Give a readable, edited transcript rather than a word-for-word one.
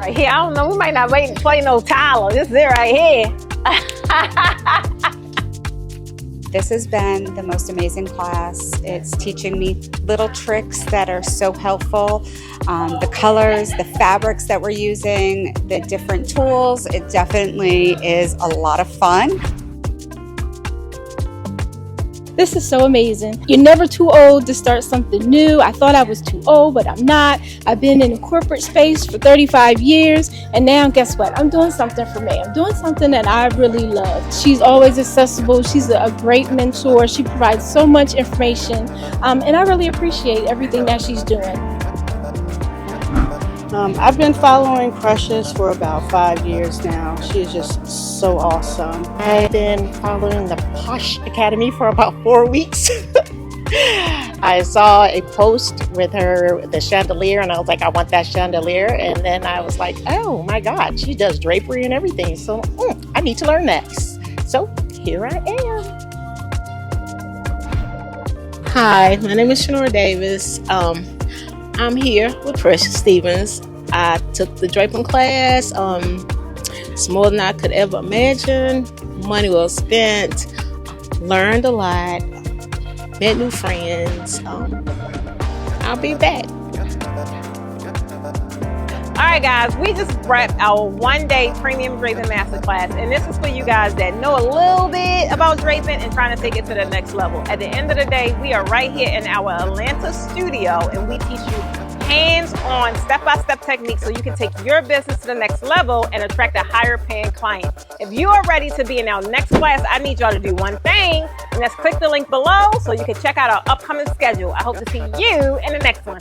Right here, I don't know, we might not wait and play no Tyler. This is it right here. This has been the most amazing class. It's teaching me little tricks that are so helpful. The colors, the fabrics that we're using, the different tools. It definitely is a lot of fun. This is so amazing. You're never too old to start something new. I thought I was too old, but I'm not. I've been in the corporate space for 35 years, and now guess what? I'm doing something for me. I'm doing something that I really love. She's always accessible. She's a great mentor. She provides so much information, and I really appreciate everything that she's doing. I've been following Precious for about 5 years now. She's just so awesome. I've been following the Posh Academy for about 4 weeks. I saw a post with her, the chandelier, and I was like, I want that chandelier. And then I was like, oh my God, she does drapery and everything. So I need to learn that. So here I am. Hi, my name is Shanora Davis. I'm here with Precious Stevens. I took the draping class. It's more than I could ever imagine. Money well spent. Learned a lot. Met new friends. I'll be back. All right, guys, we just wrapped our one-day premium draping masterclass, and this is for you guys that know a little bit about draping and trying to take it to the next level. At the end of the day, we are right here in our Atlanta studio, and we teach you hands-on, step-by-step techniques so you can take your business to the next level and attract a higher-paying client. If you are ready to be in our next class, I need y'all to do one thing, and that's click the link below so you can check out our upcoming schedule. I hope to see you in the next one.